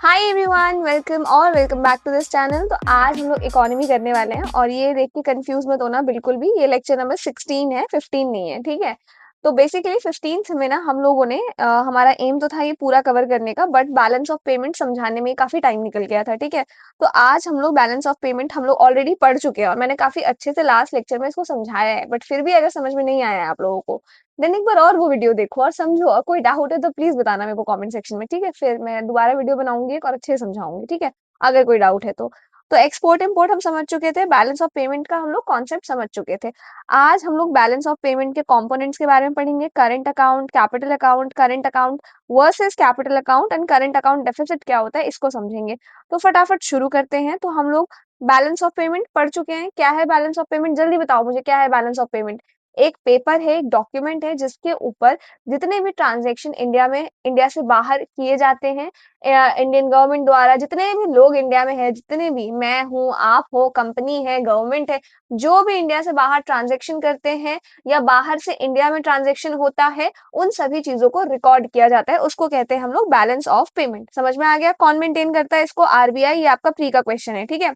Hi everyone, welcome back to this channel. तो आज हम लोग इकोनॉमी करने वाले हैं और ये देख के कंफ्यूज मत होना बिल्कुल भी। ये लेक्चर नंबर 16 है, 15 नहीं है, ठीक है। तो बेसिकली 15th में ना हम लोगों ने हमारा एम तो था ये पूरा कवर करने का, बट बैलेंस ऑफ पेमेंट समझाने में काफी टाइम निकल गया था, ठीक है। तो आज हम लोग बैलेंस ऑफ पेमेंट हम लोग ऑलरेडी पढ़ चुके हैं और मैंने काफी अच्छे से लास्ट लेक्चर में इसको समझाया है, बट फिर भी अगर समझ में नहीं आया है आप लोगों को, देन एक बार और वो वीडियो देखो और समझो। और कोई डाउट है तो प्लीज बताना मेरे को कमेंट सेक्शन में, ठीक है। फिर मैं दोबारा वीडियो बनाऊंगी एक और अच्छे से समझाऊंगी, ठीक है, अगर कोई डाउट है तो एक्सपोर्ट इंपोर्ट हम समझ चुके थे, बैलेंस ऑफ पेमेंट का हम लोग कॉन्सेप्ट समझ चुके थे। आज हम लोग बैलेंस ऑफ पेमेंट के कंपोनेंट्स के बारे में पढ़ेंगे। Current account, capital account, current account versus capital account and current account deficit क्या होता है, इसको समझेंगे। तो फटाफट शुरू करते हैं। तो हम लोग बैलेंस ऑफ पेमेंट पढ़ चुके हैं। क्या है बैलेंस ऑफ पेमेंट, जल्दी बताओ मुझे, क्या है बैलेंस ऑफ पेमेंट? एक पेपर है, एक डॉक्यूमेंट है जिसके ऊपर जितने भी ट्रांजैक्शन इंडिया से बाहर किए जाते हैं इंडियन गवर्नमेंट द्वारा, जितने भी लोग इंडिया में है, जितने भी मैं हूँ, आप हो, कंपनी है, गवर्नमेंट है, जो भी इंडिया से बाहर ट्रांजैक्शन करते हैं या बाहर से इंडिया में ट्रांजैक्शन होता है, उन सभी चीजों को रिकॉर्ड किया जाता है। उसको कहते हैं हम लोग बैलेंस ऑफ पेमेंट। समझ में आ गया? कौन मेंटेन करता है इसको? आरबीआई। ये आपका प्री का क्वेश्चन है, ठीक है,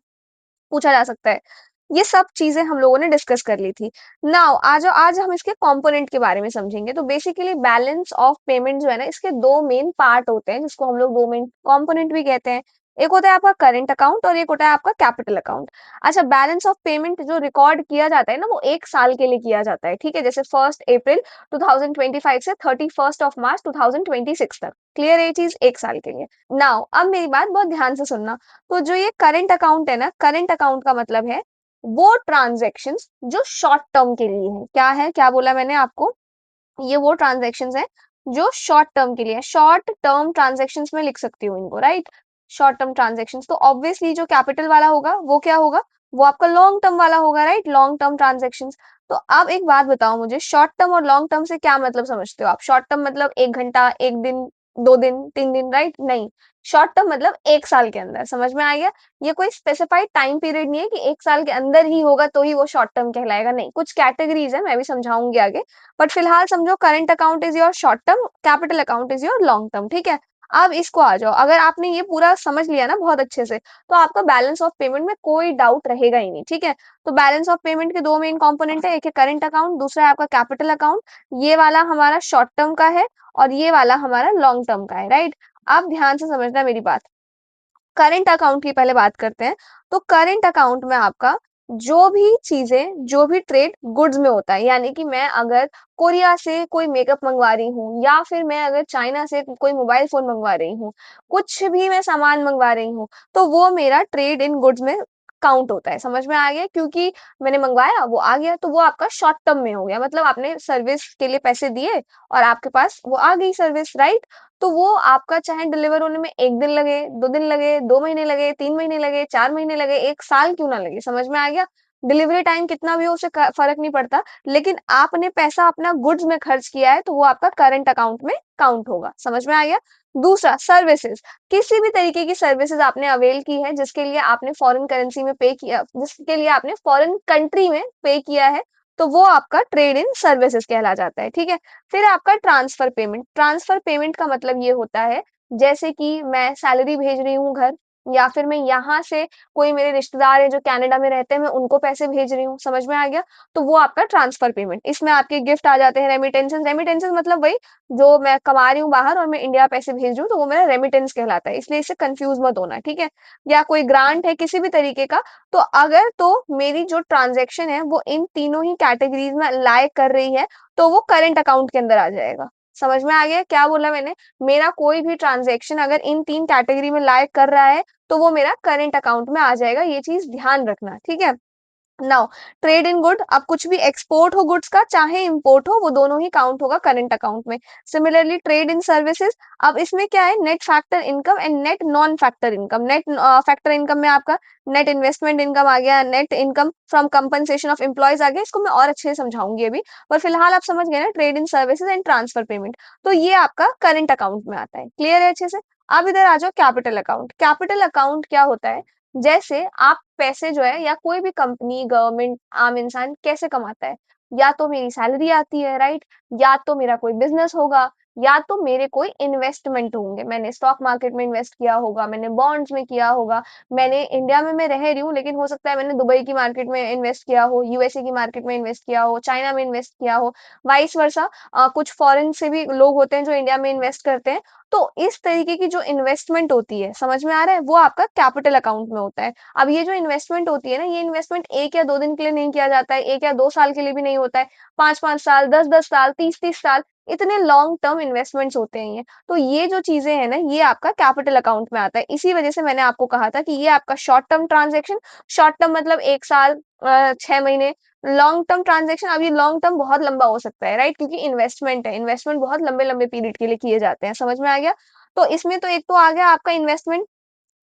पूछा जा सकता है। ये सब चीजें हम लोगों ने डिस्कस कर ली थी। नाउ आज हम इसके कंपोनेंट के बारे में समझेंगे। तो बेसिकली बैलेंस ऑफ पेमेंट जो है ना, इसके दो मेन पार्ट होते हैं जिसको हम लोग दो मेन कंपोनेंट भी कहते हैं। एक होता है आपका करंट अकाउंट और एक होता है आपका कैपिटल अकाउंट। अच्छा, बैलेंस ऑफ पेमेंट जो रिकॉर्ड किया जाता है ना, वो एक साल के लिए किया जाता है, ठीक है। जैसे 1 अप्रैल 2025 से 31 मार्च 2026 तक। क्लियर है ये चीज? एक साल के लिए। नाउ अब मेरी बात बहुत ध्यान से सुनना। तो जो ये करंट अकाउंट है ना, करंट अकाउंट का मतलब है वो ट्रांजैक्शंस जो शॉर्ट टर्म के लिए है। क्या है, क्या बोला मैंने आपको? ये वो ट्रांजैक्शंस है जो शॉर्ट टर्म के लिए है। शॉर्ट टर्म ट्रांजैक्शंस में लिख सकती हूँ इनको, राइट। Short term transactions. तो ऑब्वियसली जो कैपिटल वाला होगा वो क्या होगा? वो आपका लॉन्ग टर्म वाला होगा, राइट, लॉन्ग टर्म ट्रांजैक्शंस। तो अब एक बात बताओ मुझे, शॉर्ट टर्म और लॉन्ग टर्म से क्या मतलब समझते हो आप? शॉर्ट टर्म मतलब 1 घंटा, 1 दिन, 2 दिन, 3 दिन, राइट? नहीं, शॉर्ट टर्म मतलब एक साल के अंदर। समझ में आ गया? ये कोई स्पेसिफाइड टाइम पीरियड नहीं है कि एक साल के अंदर ही होगा तो ही वो शॉर्ट टर्म कहलाएगा, नहीं। कुछ कैटेगरीज है, मैं भी समझाऊंगी आगे। बट फिलहाल समझो current account is your short term, capital account is your long term, ठीक है। अब इसको आ जाओ, अगर आपने ये पूरा समझ लिया ना बहुत अच्छे से, तो आपका बैलेंस ऑफ पेमेंट में कोई डाउट रहेगा ही नहीं, ठीक है। तो बैलेंस ऑफ पेमेंट के दो मेन कंपोनेंट है, एक है करंट अकाउंट, दूसरा है आपका कैपिटल अकाउंट। ये वाला हमारा शॉर्ट टर्म का है और ये वाला हमारा लॉन्ग टर्म का है, राइट। अब ध्यान से समझना मेरी बात। करंट अकाउंट की पहले बात करते हैं। तो करंट अकाउंट में आपका जो भी चीजें, जो भी ट्रेड गुड्स में होता है, यानी कि मैं अगर कोरिया से कोई मेकअप मंगवा रही हूँ या फिर मैं अगर चाइना से कोई मोबाइल फोन मंगवा रही हूँ, कुछ भी मैं सामान मंगवा रही हूँ, तो वो मेरा ट्रेड इन गुड्स में काउंट होता है। समझ में आ गया? क्योंकि मैंने मंगवाया, वो आ गया, तो वो आपका शॉर्ट टर्म में हो गया। मतलब आपने सर्विस के लिए पैसे दिए और आपके पास वो आ गई सर्विस, राइट। तो वो आपका चाहे डिलीवर होने में 1 दिन लगे, 2 दिन लगे, 2 महीने लगे, 3 महीने लगे, 4 महीने लगे, 1 साल क्यों ना लगे। समझ में आ गया? डिलीवरी टाइम कितना भी हो, उससे फर्क नहीं पड़ता। लेकिन आपने पैसा अपना गुड्स में खर्च किया है, तो वो आपका करंट अकाउंट में काउंट होगा। समझ में आ गया? दूसरा, सर्विसेज। किसी भी तरीके की सर्विसेज आपने अवेल की है जिसके लिए आपने फॉरेन करेंसी में पे किया, जिसके लिए आपने फॉरेन कंट्री में पे किया है, तो वो आपका ट्रेड इन सर्विसेज कहला जाता है, ठीक है। फिर आपका ट्रांसफर पेमेंट। ट्रांसफर पेमेंट का मतलब ये होता है, जैसे कि मैं सैलरी भेज रही हूँ घर, या फिर मैं यहाँ से कोई मेरे रिश्तेदार है जो कनाडा में रहते हैं, मैं उनको पैसे भेज रही हूँ। समझ में आ गया? तो वो आपका ट्रांसफर पेमेंट। इसमें आपके गिफ्ट आ जाते हैं, रेमिटेंसेस। रेमिटेंसेस मतलब वही, जो मैं कमा रही हूँ बाहर और मैं इंडिया पैसे भेज रही हूँ, तो वो मेरा रेमिटेंस कहलाता है। इसलिए इससे कंफ्यूज मत होना, ठीक है। या कोई ग्रांट है किसी भी तरीके का, तो अगर तो मेरी जो ट्रांजेक्शन है वो इन तीनों ही कैटेगरीज में लाई कर रही है, तो वो करंट अकाउंट के अंदर आ जाएगा। समझ में आ गया क्या बोला मैंने? मेरा कोई भी ट्रांजैक्शन अगर इन तीन कैटेगरी में लाइक कर रहा है, तो वो मेरा करंट अकाउंट में आ जाएगा। ये चीज ध्यान रखना, ठीक है। नाउ, ट्रेड इन गुड, अब कुछ भी एक्सपोर्ट हो गुड्स का चाहे इंपोर्ट हो, वो दोनों ही काउंट होगा करंट अकाउंट में। सिमिलरली ट्रेड इन सर्विसेज, अब इसमें क्या है, net factor income and net non factor income. Net factor income में आपका नेट इन्वेस्टमेंट इनकम आ गया, net income from compensation of employees आ गया। इसको मैं और अच्छे से समझाऊंगी अभी, पर फिलहाल आप समझ गए ना, trade in services and transfer payment. तो ये आपका करंट अकाउंट में आता है। क्लियर है अच्छे से? अब इधर आ जाओ कैपिटल अकाउंट। कैपिटल अकाउंट क्या होता है? जैसे आप पैसे जो है, या कोई भी कंपनी, गवर्नमेंट, आम इंसान कैसे कमाता है? या तो मेरी सैलरी आती है, राइट, या तो मेरा कोई बिजनेस होगा, या तो मेरे कोई इन्वेस्टमेंट होंगे, मैंने स्टॉक मार्केट में इन्वेस्ट किया होगा, मैंने बॉन्ड्स में किया होगा, मैंने इंडिया में मैं रह रही हूँ लेकिन हो सकता है मैंने दुबई की मार्केट में इन्वेस्ट किया हो, यूएसए की मार्केट में इन्वेस्ट किया हो, चाइना में इन्वेस्ट किया हो, वाइस वर्सा। कुछ फॉरेन से भी लोग होते हैं जो इंडिया में इन्वेस्ट करते हैं। तो इस तरीके की जो इन्वेस्टमेंट होती है, समझ में आ रहा है, वो आपका कैपिटल अकाउंट में होता है। अब ये जो इन्वेस्टमेंट होती है ना, ये इन्वेस्टमेंट 1 या 2 दिन के लिए नहीं किया जाता है, 1 या 2 साल के लिए भी नहीं होता है, 5-5 साल, 10-10 साल, 30-30 साल, इतने लॉन्ग टर्म इन्वेस्टमेंट्स होते हैं ये। तो ये जो चीज़ें हैं ना, ये आपका कैपिटल अकाउंट में आता है। इसी वजह से मैंने आपको कहा था कि ये आपका short term transaction, short term मतलब 1 साल 6 महीने, लॉन्ग टर्म ट्रांज़ैक्शन, अब ये लॉन्ग टर्म बहुत लंबा हो सकता है, राइट? क्योंकि इन्वेस्टमेंट है, इन्वेस्टमेंट बहुत लंबे-लंबे पीरियड के लिए किए जाते हैं, समझ में आ गया? तो इसमें तो एक तो आ गया आपका इन्वेस्टमेंट,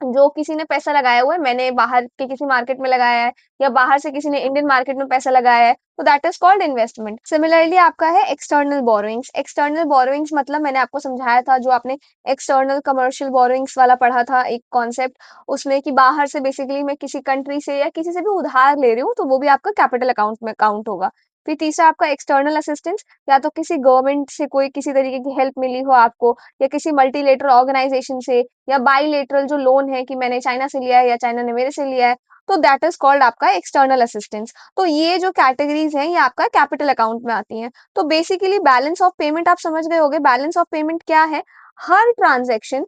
जो किसी ने पैसा लगाया हुआ है, मैंने बाहर के किसी मार्केट में लगाया है या बाहर से किसी ने इंडियन मार्केट में पैसा लगाया है, तो that is called investment. Similarly आपका है एक्सटर्नल बोरोइंग्स। एक्सटर्नल बोरोइंग्स मतलब मैंने आपको समझाया था, जो आपने एक्सटर्नल कमर्शियल बोरोइंग्स वाला पढ़ा था एक कॉन्सेप्ट, उसमें कि बाहर से बेसिकली मैं किसी कंट्री से या किसी से भी उधार ले रही हूँ, तो वो भी आपका कैपिटल अकाउंट में काउंट होगा। फिर तीसरा आपका एक्सटर्नल असिस्टेंस, या तो किसी गवर्नमेंट से कोई किसी तरीके की हेल्प मिली हो आपको, या किसी मल्टीलेटरल ऑर्गेनाइजेशन से, या बाइलेटरल जो लोन है कि मैंने चाइना से लिया है या चाइना ने मेरे से लिया है, तो दैट इज कॉल्ड आपका एक्सटर्नल असिस्टेंस। तो ये जो कैटेगरीज हैं, ये आपका कैपिटल अकाउंट में आती हैं। तो बेसिकली बैलेंस ऑफ पेमेंट आप समझ गए होगे। बैलेंस ऑफ पेमेंट क्या है? हर ट्रांजेक्शन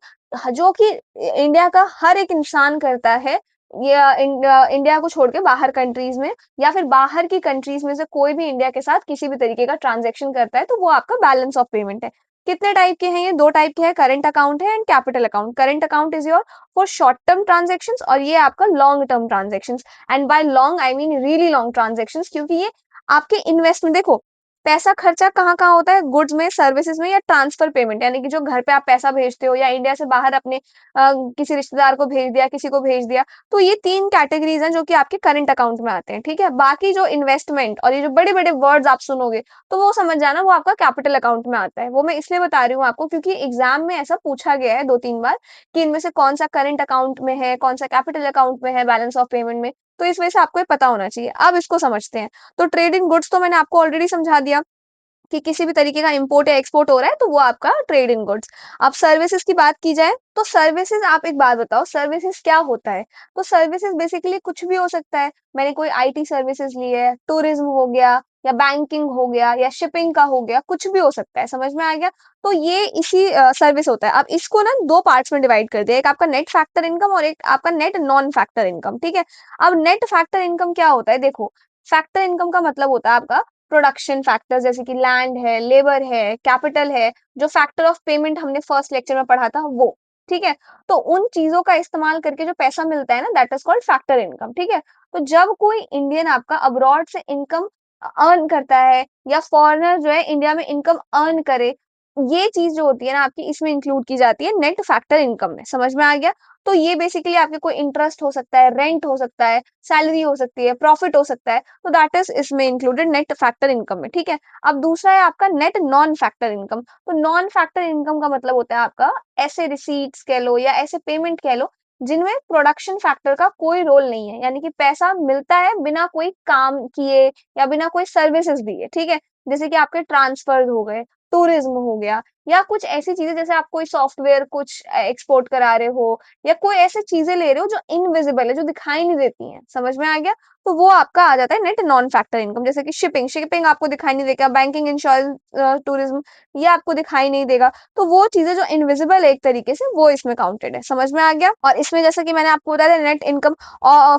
जो कि इंडिया का हर एक इंसान करता है, या इंडिया को छोड़ के बाहर कंट्रीज में, या फिर बाहर की कंट्रीज में से कोई भी इंडिया के साथ किसी भी तरीके का ट्रांजेक्शन करता है, तो वो आपका बैलेंस ऑफ पेमेंट है। कितने टाइप के हैं ये? 2 टाइप के हैं, करंट अकाउंट है and capital account. Current account is your for short term transactions, और ये आपका long term transactions. And by long I mean really long transactions, क्योंकि ये आपके इन्वेस्टमेंट, देखो पैसा खर्चा कहाँ-कहाँ होता है? गुड्स में, सर्विसेज में, या ट्रांसफर पेमेंट, यानी कि जो घर पे आप पैसा भेजते हो या इंडिया से बाहर अपने किसी रिश्तेदार को भेज दिया, किसी को भेज दिया। तो ये 3 कैटेगरीज हैं जो कि आपके करंट अकाउंट में आते हैं, ठीक है? बाकी जो इन्वेस्टमेंट और ये जो बड़े-बड़े वर्ड्स आप सुनोगे, तो वो समझ जाना, वो आपका कैपिटल अकाउंट में आता है। वो मैं इसलिए बता रही हूँ आपको क्योंकि एग्जाम में ऐसा पूछा गया है 2-3 बार कि इनमें से कौन-सा करंट अकाउंट में है, कौन-सा कैपिटल अकाउंट में है बैलेंस ऑफ पेमेंट में। तो इस वजह से आपको ये पता होना चाहिए। अब इसको समझते हैं। तो ट्रेड इन गुड्स तो मैंने आपको ऑलरेडी समझा दिया कि किसी भी तरीके का इंपोर्ट या एक्सपोर्ट हो रहा है, तो वो आपका ट्रेड इन गुड्स। अब सर्विसेज की बात की जाए, तो सर्विसेज, आप एक बात बताओ, सर्विसेज क्या होता है? तो सर्विसेज बेसिकली कुछ भी हो सकता है। मैंने कोई आईटी सर्विसेज ली है, टूरिज्म हो गया, या बैंकिंग हो गया, या शिपिंग का हो गया, कुछ भी हो सकता है, समझ में आ गया? तो ये इसी सर्विस होता है। अब इसको ना 2 पार्ट्स में डिवाइड कर दिया, एक आपका नेट फैक्टर इनकम और एक आपका नेट नॉन फैक्टर इनकम, ठीक है? अब नेट फैक्टर इनकम क्या होता है? देखो, फैक्टर इनकम का मतलब होता है आपका प्रोडक्शन फैक्टर्स, जैसे कि लैंड है, लेबर है, कैपिटल है, जो फैक्टर ऑफ पेमेंट हमने फर्स्ट लेक्चर में पढ़ा था वो, ठीक है? तो उन चीजों का इस्तेमाल करके जो पैसा मिलता है ना, that is called factor income, ठीक है? तो जब कोई इंडियन आपका अब्रॉड से इनकम अर्न करता है, या फॉरेनर जो है इंडिया में इनकम अर्न करे, ये चीज जो होती है ना आपकी, इसमें इंक्लूड की जाती है नेट फैक्टर इनकम में, समझ में आ गया? तो ये बेसिकली आपके कोई इंटरेस्ट हो सकता है, रेंट हो सकता है, सैलरी हो सकती है, प्रॉफिट हो सकता है, तो दैट इज इसमें इंक्लूडेड नेट फैक्टर इनकम में, ठीक है? अब दूसरा है आपका नेट नॉन फैक्टर इनकम। तो नॉन फैक्टर इनकम का मतलब होता है आपका ऐसे रिसीट्स कह लो या ऐसे पेमेंट कह लो, जिनमें प्रोडक्शन फैक्टर का कोई रोल नहीं है, यानी कि पैसा मिलता है बिना कोई काम किए या बिना कोई सर्विसेज दिए, ठीक है? जैसे कि आपके ट्रांसफर हो गए, टूरिज्म हो गया, या कुछ ऐसी चीजें, जैसे आप कोई सॉफ्टवेयर कुछ एक्सपोर्ट करा रहे हो, या कोई ऐसी चीजें ले रहे हो जो इनविजिबल है, जो दिखाई नहीं देती हैं, समझ में आ गया? तो वो आपका आ जाता है नेट नॉन फैक्टर इनकम। जैसे कि शिपिंग, शिपिंग आपको दिखाई नहीं देगा, बैंकिंग, इंश्योरेंस, टूरिज्म, ये आपको दिखाई नहीं देगा। तो वो चीजें जो इनविजिबल है एक तरीके से, वो इसमें काउंटेड है, समझ में आ गया? और इसमें जैसे कि मैंने आपको बताया net income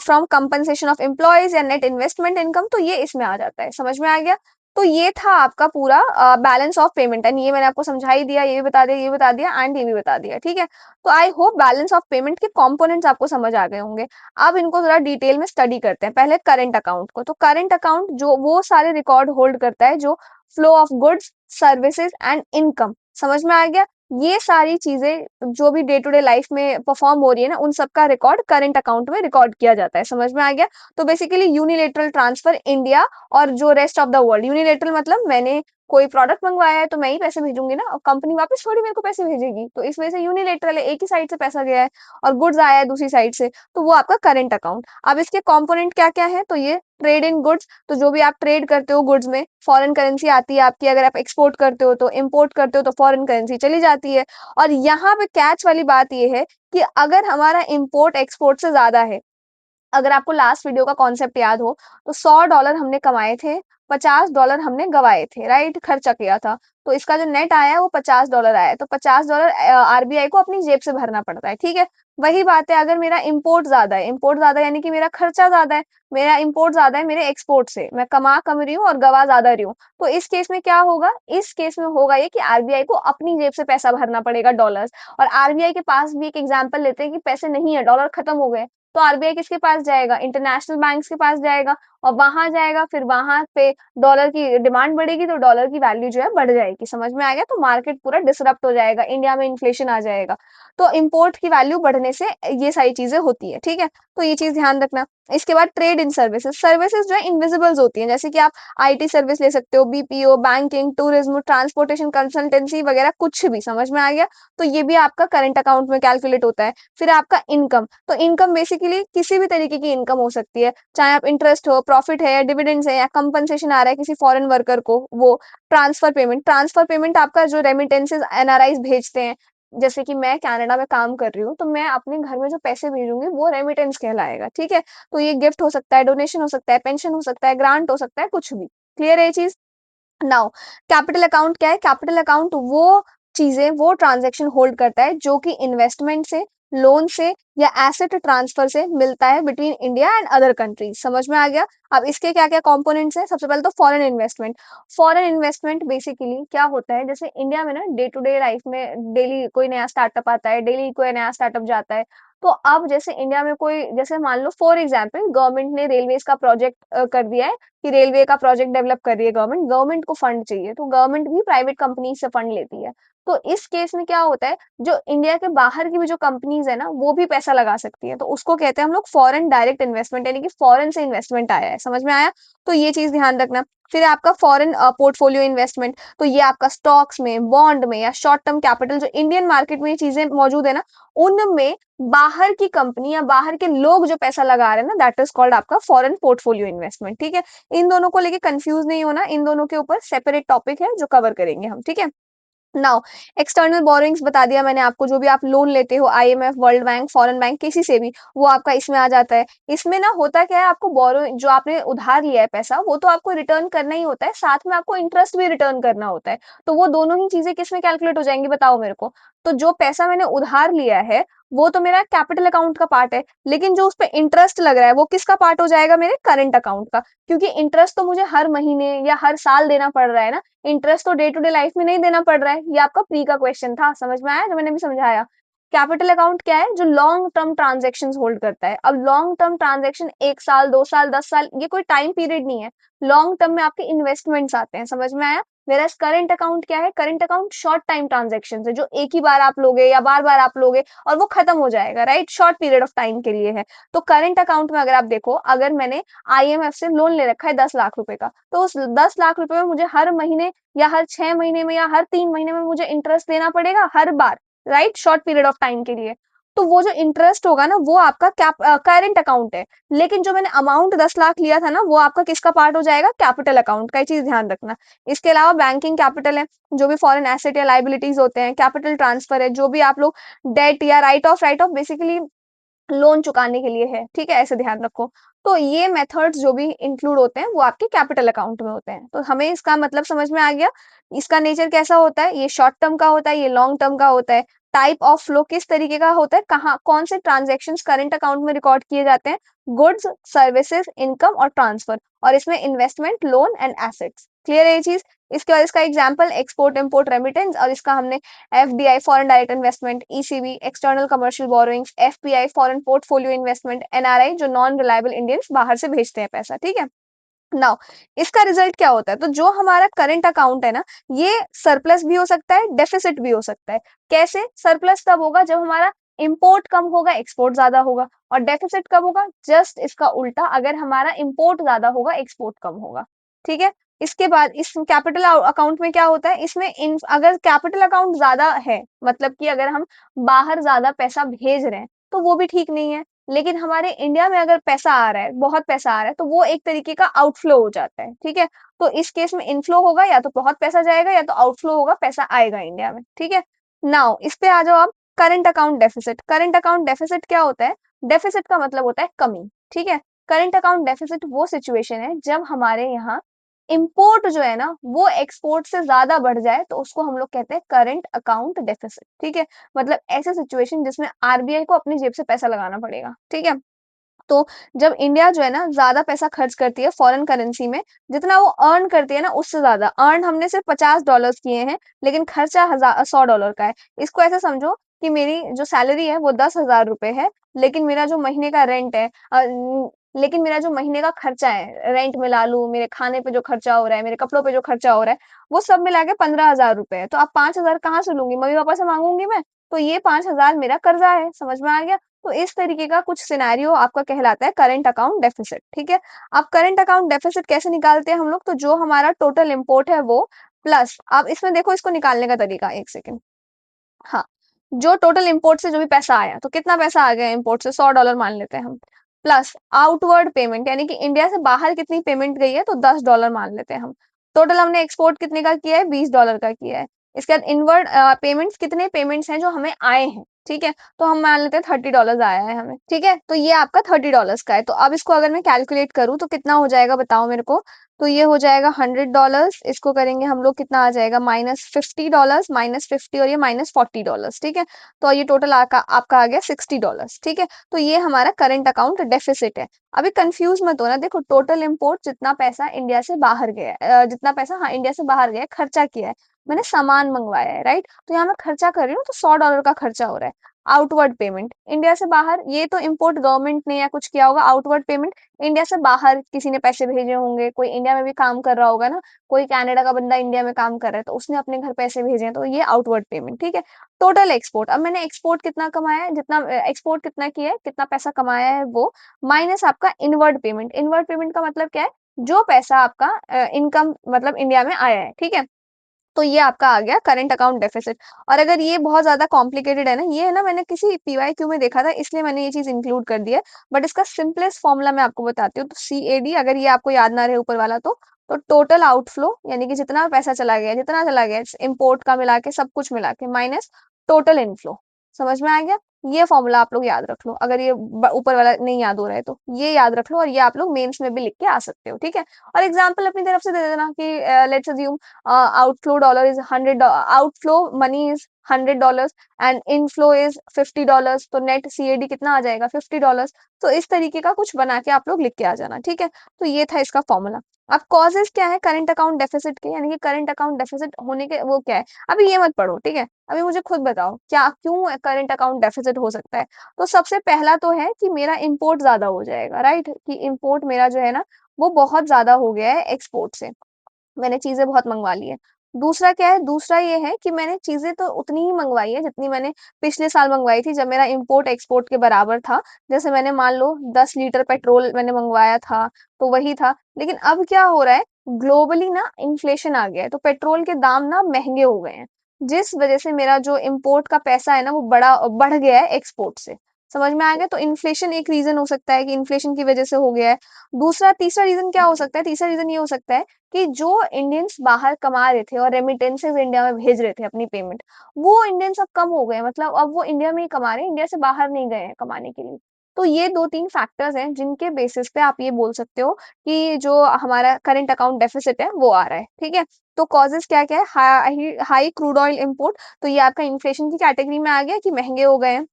from compensation of employees या नेट इन्वेस्टमेंट इनकम, तो ये इसमें आ जाता है, समझ में आ गया? तो ये था आपका पूरा बैलेंस ऑफ पेमेंट, एंड ये मैंने आपको समझा ही दिया, ये भी बता दिया, ये भी बता दिया, एंड ये भी बता दिया, ठीक है? तो I hope balance of payment के कंपोनेंट्स आपको समझ आ गए होंगे। अब इनको थोड़ा डिटेल में स्टडी करते हैं। पहले करंट अकाउंट को। तो करंट अकाउंट जो वो सारे रिकॉर्ड होल्ड करता है जो flow of goods, services and income, समझ में आ गया? ये सारी चीजें जो भी डे टू डे लाइफ में परफॉर्म हो रही है ना, उन सबका रिकॉर्ड करंट अकाउंट में रिकॉर्ड किया जाता है, समझ में आ गया? तो बेसिकली यूनिलेटरल ट्रांसफर इंडिया और जो rest of the world, unilateral मतलब मैंने कोई प्रोडक्ट मंगवाया है तो मैं ही पैसे भेजूंगी ना, कंपनी वापस थोड़ी मेरे को पैसे भेजेगी। तो इस वजह से यूनिलेटरल है, एक ही साइड से पैसा गया है और गुड्स आया है दूसरी साइड से, तो वो आपका करंट अकाउंट। अब इसके कंपोनेंट क्या क्या है, तो ये ट्रेड इन गुड्स, तो जो भी आप ट्रेड करते हो गुड्स में, फॉरेन करेंसी आती है आपकी। अगर आप एक्सपोर्ट करते हो तो, इम्पोर्ट करते हो तो फॉरेन करेंसी चली जाती है। और यहाँ पे कैच वाली बात ये है कि अगर हमारा इम्पोर्ट एक्सपोर्ट से ज्यादा है, अगर आपको लास्ट वीडियो का कॉन्सेप्ट याद हो, तो $100 हमने कमाए थे, $50 हमने गवाए थे, राइट, खर्चा किया था। तो इसका जो नेट आया है वो $50 आया है, तो $50 आरबीआई को अपनी जेब से भरना पड़ता है, ठीक है। वही बात है, अगर मेरा इम्पोर्ट ज्यादा है, इम्पोर्ट ज्यादा यानी कि मेरा खर्चा ज्यादा है, मेरा इम्पोर्ट ज्यादा है मेरे एक्सपोर्ट से, मैं कमा कम रही हूँ और गवा ज्यादा रही हूँ, तो इस केस में क्या होगा, इस केस में होगा ये कि आरबीआई को अपनी जेब से पैसा भरना पड़ेगा, डॉलर्स। और आरबीआई के पास भी एक एग्जांपल लेते हैं कि पैसे नहीं है, डॉलर खत्म हो गए, तो आरबीआई किसके पास जाएगा, इंटरनेशनल बैंक्स के पास जाएगा, और वहां जाएगा, फिर वहां पे डॉलर की डिमांड बढ़ेगी तो डॉलर की वैल्यू जो है बढ़ जाएगी, समझ में आ गया। तो मार्केट पूरा डिसरप्ट हो जाएगा, इंडिया में इन्फ्लेशन आ जाएगा। तो इंपोर्ट की वैल्यू बढ़ने से ये सारी चीजें होती है, ठीक है। तो ये चीज ध्यान रखना। इसके बाद ट्रेड इन सर्विसेज, सर्विसेज जो है इनविजिबल्स होती है, जैसे कि आप आईटी सर्विस ले सकते हो, BPO, banking, tourism, transportation, consultancy वगैरह, कुछ भी, समझ में आ गया। तो ये भी आपका करंट अकाउंट में कैलकुलेट होता है। फिर आपका इनकम, तो इनकम बेसिकली किसी भी तरीके की इनकम हो सकती है, चाहे आप इंटरेस्ट हो, प्रॉफिट है, या डिविडेंड्स है, या कंपनसेशन आ रहा है किसी फॉरेन वर्कर को, वो ट्रांसफर पेमेंट, ट्रांसफर पेमेंट आपका जो रेमिटेंसेज एनआरआईज भेजते हैं, जैसे कि मैं कनाडा में काम कर रही हूँ, तो मैं अपने घर में जो पैसे भेजूंगी वो रेमिटेंस कहलाएगा, ठीक है। तो ये गिफ्ट हो सकता है, डोनेशन हो सकता है, पेंशन हो सकता है, ग्रांट हो सकता है, कुछ भी। क्लियर है ये चीज। नाउ कैपिटल अकाउंट क्या है, कैपिटल अकाउंट वो चीजें, वो ट्रांजैक्शन होल्ड करता है जो कि इन्वेस्टमेंट से, लोन से, या एसेट ट्रांसफर से मिलता है between India and other countries, समझ में आ गया। अब इसके क्या क्या कंपोनेंट्स हैं, सबसे पहले तो foreign investment. Foreign investment basically क्या होता है, जैसे इंडिया में ना डे टू डे लाइफ में डेली कोई नया स्टार्टअप आता है, डेली कोई नया स्टार्टअप जाता है। तो अब जैसे इंडिया में कोई, जैसे मान लो फॉर एग्जाम्पल गवर्नमेंट ने रेलवेज का प्रोजेक्ट कर दिया है, कि रेलवे का प्रोजेक्ट डेवलप कर रही है गवर्नमेंट, गवर्नमेंट को फंड चाहिए, तो गवर्नमेंट भी प्राइवेट कंपनी से फंड लेती है। तो इस केस में क्या होता है, जो इंडिया के बाहर की भी जो कंपनीज है ना, वो भी पैसा लगा सकती है, तो उसको कहते हैं हम लोग फॉरेन डायरेक्ट इन्वेस्टमेंट, यानी कि फॉरेन से इन्वेस्टमेंट आया है, समझ में आया। तो ये चीज ध्यान रखना। फिर आपका फॉरेन पोर्टफोलियो इन्वेस्टमेंट, तो ये आपका स्टॉक्स में, बॉन्ड में, या शॉर्ट टर्म कैपिटल, जो इंडियन मार्केट में ये चीजें मौजूद है ना, उनमें बाहर की कंपनी या बाहर के लोग जो पैसा लगा रहे हैं ना, दैट इज कॉल्ड आपका फॉरेन पोर्टफोलियो इन्वेस्टमेंट, ठीक है। इन दोनों को लेके कंफ्यूज नहीं होना, इन दोनों के ऊपर सेपरेट टॉपिक है जो कवर करेंगे हम, ठीक है। नाउ एक्सटर्नल बोरोइंग्स बता दिया मैंने आपको, जो भी आप लोन लेते हो, IMF, world bank, foreign bank, किसी से भी, वो आपका इसमें आ जाता है। इसमें ना होता क्या है, आपको बोरो जो आपने उधार लिया है पैसा, वो तो आपको रिटर्न करना ही होता है, साथ में आपको इंटरेस्ट भी रिटर्न करना होता है। तो वो दोनों ही चीजें किसमें कैलकुलेट हो जाएंगी, बताओ मेरे को। तो जो पैसा मैंने उधार लिया है, वो तो मेरा कैपिटल अकाउंट का पार्ट है, लेकिन जो उस पर इंटरेस्ट लग रहा है वो किसका पार्ट हो जाएगा, मेरे करंट अकाउंट का। क्योंकि इंटरेस्ट तो मुझे हर महीने या हर साल देना पड़ रहा है ना, इंटरेस्ट तो डे टू डे लाइफ में नहीं देना पड़ रहा है। ये आपका प्री का क्वेश्चन था, समझ में आया जो मैंने भी समझाया। कैपिटल अकाउंट क्या है, जो लॉन्ग टर्म ट्रांजेक्शन होल्ड करता है। अब लॉन्ग टर्म ट्रांजेक्शन 1 साल, 2 साल, 10 साल, ये कोई टाइम पीरियड नहीं है। लॉन्ग टर्म में आपके इन्वेस्टमेंट्स आते हैं, समझ में आया। मेरा करंट अकाउंट क्या है, current account short time transaction है, जो एक ही बार आप लोगे या बार बार आप लोगे और वो खत्म हो जाएगा, right, short period of time के लिए है। तो करंट अकाउंट में अगर आप देखो, अगर मैंने आईएमएफ से लोन ले रखा है 10 लाख रुपए का, तो उस 10 लाख रुपए में मुझे हर महीने या हर 6 महीने में या हर 3 महीने में मुझे इंटरेस्ट देना पड़ेगा, हर बार, right, short period of time के लिए। तो वो जो इंटरेस्ट होगा ना, वो आपका करंट अकाउंट है। लेकिन जो मैंने अमाउंट 10 लाख लिया था ना, वो आपका किसका पार्ट हो जाएगा, कैपिटल अकाउंट का। ये चीज ध्यान रखना। इसके अलावा बैंकिंग कैपिटल है, जो भी फॉरेन एसेट या लाइबिलिटीज होते हैं, कैपिटल ट्रांसफर है, जो भी आप लोग डेट या राइट ऑफ बेसिकली लोन चुकाने के लिए है, ठीक है, ऐसे ध्यान रखो। तो ये मेथड्स जो भी इंक्लूड होते हैं वो आपके कैपिटल अकाउंट में होते हैं। तो हमें इसका मतलब समझ में आ गया, इसका नेचर कैसा होता है, ये शॉर्ट टर्म का होता है, ये लॉन्ग टर्म का होता है। टाइप ऑफ फ्लो किस तरीके का होता है, कहाँ कौन से ट्रांजेक्शन करंट अकाउंट में रिकॉर्ड किए जाते हैं, गुड्स, सर्विसेज, इनकम और ट्रांसफर, और इसमें investment, loan and assets. Clear है ये चीज। इसके बाद इसका एग्जाम्पल एक्सपोर्ट, इम्पोर्ट, रेमिटेंस, और इसका हमने FDI, foreign direct investment, ECB, external commercial borrowings, FPI, foreign portfolio investment, NRI, जो नॉन रिलायबल इंडियंस बाहर से भेजते हैं पैसा, ठीक है। नाउ इसका रिजल्ट क्या होता है, तो जो हमारा करंट अकाउंट है ना, ये सरप्लस भी हो सकता है, डेफिसिट भी हो सकता है। कैसे, सरप्लस तब होगा जब हमारा इंपोर्ट कम होगा, एक्सपोर्ट ज्यादा होगा। और डेफिसिट कब होगा, जस्ट इसका उल्टा, अगर हमारा इंपोर्ट ज्यादा होगा, एक्सपोर्ट कम होगा, ठीक है। इसके बाद इस कैपिटल अकाउंट में क्या होता है, इसमें अगर कैपिटल अकाउंट ज्यादा है, मतलब कि अगर हम बाहर ज्यादा पैसा भेज रहे हैं तो वो भी ठीक नहीं है। लेकिन हमारे इंडिया में अगर पैसा आ रहा है, बहुत पैसा आ रहा है, तो वो एक तरीके का आउटफ्लो हो जाता है, ठीक है। तो इस केस में इनफ्लो होगा, या तो बहुत पैसा जाएगा या तो आउटफ्लो होगा, पैसा आएगा इंडिया में, ठीक है। नाउ इस पे आ जाओ आप। Current account deficit, current account deficit क्या होता है? डेफिसिट का मतलब होता है कमी, ठीक है। करंट अकाउंट डेफिसिट वो सिचुएशन है जब हमारे यहाँ इम्पोर्ट जो है ना वो एक्सपोर्ट से ज्यादा बढ़ जाए, तो उसको हम लोग कहते हैं करंट अकाउंट डेफिसिट, ठीक है। मतलब ऐसे सिचुएशन जिसमें आरबीआई को अपनी जेब से पैसा लगाना पड़ेगा, ठीक है। तो जब इंडिया जो है ना ज्यादा पैसा खर्च करती है फॉरेन करेंसी में, जितना वो अर्न करती है ना उससे ज्यादा, अर्न हमने सिर्फ $50 किए हैं, लेकिन खर्चा 100 डॉलर का है। इसको ऐसे समझो कि मेरी जो सैलरी है वो 10,000 रुपए है, लेकिन मेरा जो महीने का रेंट है, लेकिन मेरा जो महीने का खर्चा है, रेंट मिला लूं, मेरे खाने पे जो खर्चा हो रहा है, मेरे कपड़ों पे जो खर्चा हो रहा है, वो सब मिला के 15,000 रुपए है। तो अब 5,000 कहाँ से लूंगी? मम्मी पापा से मांगूंगी मैं? तो ये 5,000 मेरा कर्जा है, समझ में आ गया? तो इस तरीके का कुछ सिनेरियो आपका कहलाता है करंट अकाउंट डेफिसिट, ठीक है। अब करंट अकाउंट डेफिसिट कैसे निकालते हैं हम लोग? तो जो हमारा टोटल इम्पोर्ट है वो प्लस, आप इसमें देखो इसको निकालने का तरीका, एक सेकेंड। हाँ, जो टोटल इम्पोर्ट से जो भी पैसा आया, तो कितना पैसा आ गया इम्पोर्ट से? $100 मान लेते हैं हम। प्लस आउटवर्ड पेमेंट, यानी कि इंडिया से बाहर कितनी पेमेंट गई है, तो $10 मान लेते हैं हम। टोटल हमने एक्सपोर्ट कितने का किया है? $20 का किया है। इसके बाद इनवर्ड पेमेंट्स, कितने पेमेंट्स हैं जो हमें आए हैं, ठीक है। तो हम मान लेते हैं $30 आया है हमें, ठीक है। तो ये आपका $30 का है। तो अब इसको अगर मैं कैलकुलेट करूँ तो कितना हो जाएगा बताओ मेरे को? तो ये हो जाएगा $100, इसको करेंगे हम लोग, कितना आ जाएगा? -$50, -50 और ये -$40, ठीक है। तो ये टोटल आपका आ गया $60, ठीक है। तो ये हमारा करंट अकाउंट डेफिसिट है। अभी कंफ्यूज मत होना, देखो टोटल इम्पोर्ट जितना पैसा इंडिया से बाहर गया है, जितना पैसा, हाँ, इंडिया से बाहर गया है, खर्चा किया है, मैंने सामान मंगवाया है, राइट। तो यहाँ मैं खर्चा कर रही हूँ, तो $100 का खर्चा हो रहा है। आउटवर्ड पेमेंट इंडिया से बाहर, ये तो इम्पोर्ट गवर्नमेंट ने या कुछ किया होगा। आउटवर्ड पेमेंट इंडिया से बाहर किसी ने पैसे भेजे होंगे, कोई इंडिया में भी काम कर रहा होगा ना, कोई कनाडा का बंदा इंडिया में काम कर रहा है तो उसने अपने घर पैसे भेजे हैं, तो ये आउटवर्ड पेमेंट, ठीक है। टोटल एक्सपोर्ट, अब मैंने एक्सपोर्ट कितना कमाया है, जितना एक्सपोर्ट कितना किया है, कितना पैसा कमाया है वो, माइनस आपका इनवर्ड पेमेंट। इनवर्ड पेमेंट का मतलब क्या है? जो पैसा आपका इनकम मतलब इंडिया में आया है, ठीक है। तो ये आपका आ गया करंट अकाउंट डेफिसिट। और अगर ये बहुत ज्यादा कॉम्प्लिकेटेड है ना, ये है ना, मैंने किसी पीवाईक्यू में देखा था, इसलिए मैंने ये चीज इंक्लूड कर दी है। बट इसका सिंपलेस्ट फॉर्मूला मैं आपको बताती हूँ। तो CAD, अगर ये आपको याद ना रहे ऊपर वाला, तो टोटल आउटफ्लो, यानी कि जितना पैसा चला गया, जितना चला गया इम्पोर्ट का मिला के, सब कुछ मिला के, माइनस टोटल इनफ्लो। समझ में आ गया? ये फॉर्मूला आप लोग याद रख लो, अगर ये ऊपर वाला नहीं याद हो रहा है तो ये याद रख लो, और ये आप लोग मेंस में भी लिख के आ सकते हो, ठीक है। और एग्जाम्पल अपनी तरफ से दे देना कि let's assume outflow dollar is 100, outflow money is $100 and inflow is $50, तो नेट CAD कितना आ जाएगा? $50। तो इस तरीके का कुछ बना के आप लोग लिख के आ जाना, ठीक है। तो ये था इसका फॉर्मूला। अब कॉजेज क्या है करंट अकाउंट डेफिसिट के, यानी कि करंट अकाउंट डेफिसिट होने के वो क्या है? अभी ये मत पढ़ो, ठीक है। अभी मुझे खुद बताओ क्या, क्यों करंट अकाउंट डेफिसिट हो सकता है? तो सबसे पहला तो है कि मेरा इंपोर्ट ज्यादा हो जाएगा, राइट, कि इंपोर्ट मेरा जो है ना वो बहुत ज्यादा हो गया है एक्सपोर्ट से, मैंने चीजें बहुत मंगवा ली है। दूसरा क्या है? दूसरा ये है कि मैंने चीजें तो उतनी ही मंगवाई है जितनी मैंने पिछले साल मंगवाई थी, जब मेरा इंपोर्ट एक्सपोर्ट के बराबर था। जैसे मैंने मान लो 10 लीटर पेट्रोल मैंने मंगवाया था, तो वही था। लेकिन अब क्या हो रहा है, ग्लोबली ना इन्फ्लेशन आ गया है, तो पेट्रोल के दाम ना महंगे हो गए हैं, जिस वजह से मेरा जो इम्पोर्ट का पैसा है ना वो बड़ा बढ़ गया है एक्सपोर्ट से। समझ में आ गया? तो इन्फ्लेशन एक रीजन हो सकता है कि इन्फ्लेशन की वजह से हो गया है। दूसरा, तीसरा रीजन क्या हो सकता है? तीसरा रीजन ये हो सकता है कि जो इंडियंस बाहर कमा रहे थे और रेमिटेंसेस इंडिया में भेज रहे थे अपनी पेमेंट, वो इंडियंस अब कम हो गए, मतलब अब वो इंडिया में ही कमा रहे हैं, इंडिया से बाहर नहीं गए हैं कमाने के लिए। तो ये दो तीन फैक्टर्स हैं जिनके बेसिस पे आप ये बोल सकते हो कि जो हमारा करंट अकाउंट डेफिसिट है वो आ रहा है, ठीक है। तो कॉजेस क्या क्या है? हाई क्रूड ऑयल इंपोर्ट, तो ये आपका इन्फ्लेशन की कैटेगरी में आ गया कि महंगे हो गए हैं।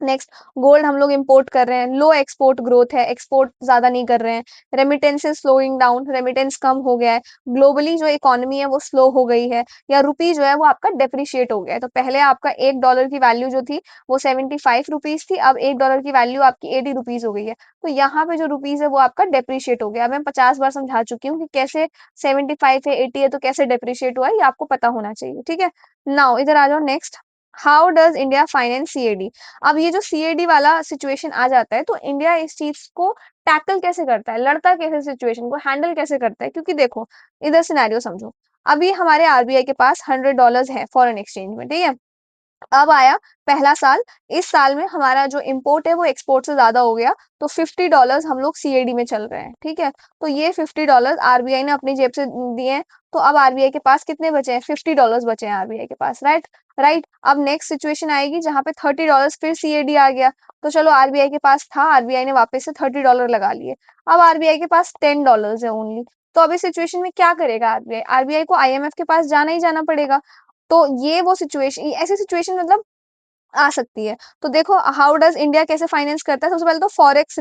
नेक्स्ट, गोल्ड हम लोग इंपोर्ट कर रहे हैं, लो एक्सपोर्ट ग्रोथ है, एक्सपोर्ट ज्यादा नहीं कर रहे हैं। रेमिटेंसेस स्लोइंग डाउन, रेमिटेंस कम हो गया है। ग्लोबली जो इकोनॉमी है वो स्लो हो गई है, या रुपी जो है वो आपका डेप्रिशिएट हो गया है। तो पहले आपका $1 की वैल्यू जो थी वो ₹75 थी, अब $1 की वैल्यू आपकी ₹80 हो गई है। तो यहाँ पे जो रुपीज है वो आपका डेप्रिशिएट हो गया। मैं 50 बार समझा चुकी हूँ कि कैसे 75 है, 80 है, तो कैसे डेप्रिशिएट हुआ है, ये आपको पता होना चाहिए, ठीक है। नाउ इधर आ जाओ next. How does India finance CAD? अब ये जो सीएडी वाला सिचुएशन आ जाता है तो इंडिया इस चीज को टैकल कैसे करता है, लड़ता कैसे, सिचुएशन को हैंडल कैसे करता है? क्योंकि देखो, इधर सिनेरियो समझो। अभी हमारे आरबीआई के पास $100 है फॉरेन एक्सचेंज में, ठीक है। अब आया पहला साल, इस साल में हमारा जो इम्पोर्ट है वो एक्सपोर्ट से ज्यादा हो गया, तो $50 हम लोग सीएडी में चल रहे हैं, ठीक है। तो ये $50 आरबीआई ने अपनी जेब से दिए हैं। तो अब आरबीआई के पास कितने बचे हैं? $50 बचे हैं आरबीआई के पास, राइट। राइट, अब नेक्स्ट सिचुएशन आएगी जहां पे $30 फिर सीएडी आ गया। तो चलो, आरबीआई के पास था, आरबीआई ने वापस से $30 लगा लिए। अब आरबीआई के पास $10 है ओनली। तो अभी सिचुएशन में क्या करेगा आरबीआई? आरबीआई को आईएमएफ के पास जाना ही जाना पड़ेगा। तो ये वो सिचुएशन, ऐसी सिचुएशन मतलब आ सकती है। तो देखो, हाउ डज इंडिया कैसे फाइनेंस करता है? सबसे पहले तो फॉरेक्स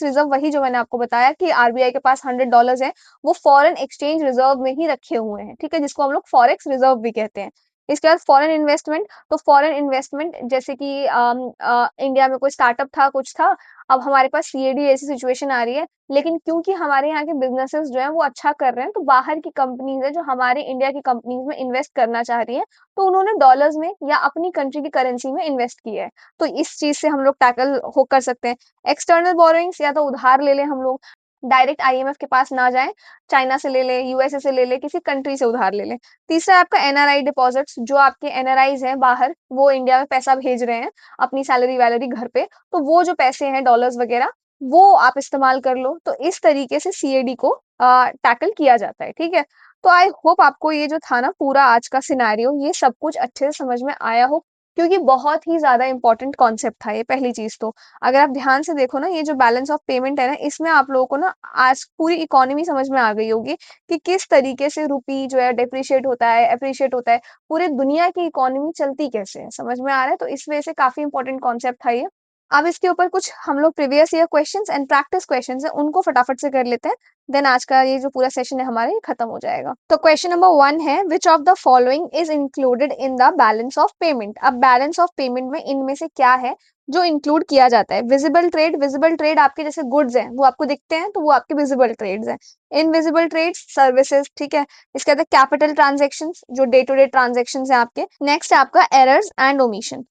रिजर्व वही जो मैंने आपको बताया कि आरबीआई के पास $100 है, वो फॉरेन एक्सचेंज रिजर्व में ही रखे हुए हैं, ठीक है, जिसको हम लोग फॉरेक्स रिजर्व भी कहते हैं। इसके बाद फॉरेन इन्वेस्टमेंट, तो फॉरेन इन्वेस्टमेंट जैसे कि इंडिया में कोई स्टार्टअप था, कुछ था, अब हमारे पास सीएडी ऐसी सिचुएशन आ रही है, लेकिन क्योंकि हमारे यहाँ के बिजनेसेस जो है वो अच्छा कर रहे हैं, तो बाहर की कंपनीज है जो हमारे इंडिया की कंपनीज में इन्वेस्ट करना चाह रही है, तो उन्होंने डॉलर्स में या अपनी कंट्री की करेंसी में इन्वेस्ट किया है। तो इस चीज से हम लोग टैकल हो कर सकते हैं। एक्सटर्नल बोरोइंग्स, या तो उधार ले लें हम लोग, डायरेक्ट आईएमएफ के पास ना जाएं, चाइना से ले ले, यूएसए से ले ले, किसी कंट्री से उधार ले लें। तीसरा है आपका एनआरआई डिपॉजिट्स, जो आपके एनआरआईज हैं बाहर, वो इंडिया में पैसा भेज रहे हैं अपनी सैलरी वैलरी घर पे, तो वो जो पैसे हैं डॉलर्स वगैरह, वो आप इस्तेमाल कर लो। तो इस तरीके से सीएडी को टैकल किया जाता है, ठीक है। तो आई होप आपको ये जो था ना पूरा आज का सिनेरियो, ये सब कुछ अच्छे से समझ में आया हो, क्योंकि बहुत ही ज्यादा इंपॉर्टेंट कॉन्सेप्ट था ये, पहली चीज तो। अगर आप ध्यान से देखो ना, ये जो बैलेंस ऑफ पेमेंट है ना, इसमें आप लोगों को ना आज पूरी इकोनॉमी समझ में आ गई होगी कि किस तरीके से रुपी जो है डिप्रिशिएट होता है, अप्रिशिएट होता है, पूरी दुनिया की इकोनॉमी चलती कैसे है, समझ में आ रहा है? तो इस वजह से काफी इंपॉर्टेंट कॉन्सेप्ट था ये। अब इसके ऊपर कुछ हम लोग previous year questions and practice questions हैं, उनको फटाफट से कर लेते हैं। देन आज का ये जो पूरा सेशन है हमारा, ये खत्म हो जाएगा। तो क्वेश्चन नंबर 1 है, विच of the following is included in the balance of payment? अब बैलेंस ऑफ पेमेंट में इनमें से क्या है जो इंक्लूड किया जाता है? विजिबल ट्रेड आपके जैसे गुड्स हैं, वो आपको दिखते हैं, तो वो आपके विजिबल ट्रेड्स हैं। इनविजिबल ट्रेड्स, सर्विसेज, ठीक है। इसके बाद कैपिटल ट्रांजेक्शन्स, जो डे टू डे ट्रांजेक्शन्स हैं आपके। नेक्स्ट है आपका एरर्स एंड ओमिशन।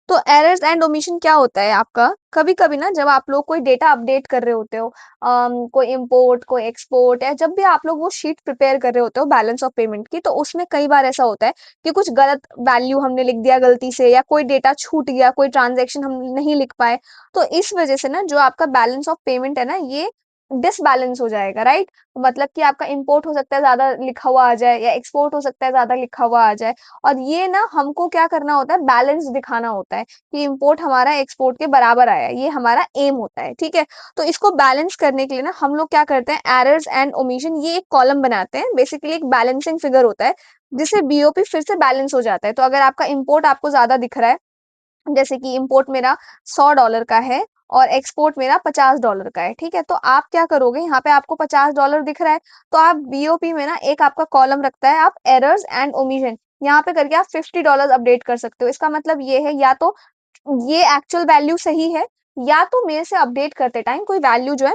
तो एरर्स एंड ओमिशन क्या होता है आपका? कभी कभी ना जब आप लोग कोई डेटा अपडेट कर रहे होते हो, कोई इंपोर्ट, कोई एक्सपोर्ट, या जब भी आप लोग वो शीट प्रिपेयर कर रहे होते हो बैलेंस ऑफ पेमेंट की, तो उसमें कई बार ऐसा होता है कि कुछ गलत वैल्यू हमने लिख दिया गलती से, या कोई डेटा छूट गया, कोई ट्रांजेक्शन हम नहीं लिख पाए। तो इस वजह से ना जो आपका बैलेंस ऑफ पेमेंट है ना, ये डिसबैलेंस हो जाएगा, राइट। मतलब कि आपका इंपोर्ट हो सकता है ज्यादा लिखा हुआ आ जाए, या एक्सपोर्ट हो सकता है ज्यादा लिखा हुआ आ जाए। और ये ना हमको क्या करना होता है, बैलेंस दिखाना होता है कि इंपोर्ट हमारा एक्सपोर्ट के बराबर आया है, ये हमारा एम होता है, ठीक है। तो इसको बैलेंस करने के लिए ना हम लोग क्या करते हैं, एरर्स एंड ओमिशन, ये एक कॉलम बनाते हैं, बेसिकली एक बैलेंसिंग फिगर होता है, जिससे बीओपी फिर से बैलेंस हो जाता है। तो अगर आपका इंपोर्ट आपको ज्यादा दिख रहा है, जैसे कि इंपोर्ट मेरा $100 का है और एक्सपोर्ट मेरा $50 का है, ठीक है। तो आप क्या करोगे, यहाँ पे आपको $50 दिख रहा है, तो आप बीओपी में ना एक आपका कॉलम रखता है, आप एरर्स एंड ओमिशन यहाँ पे करके आप $50 अपडेट कर सकते हो। इसका मतलब ये है, या तो ये एक्चुअल वैल्यू सही है, या तो मेरे से अपडेट करते टाइम कोई वैल्यू जो है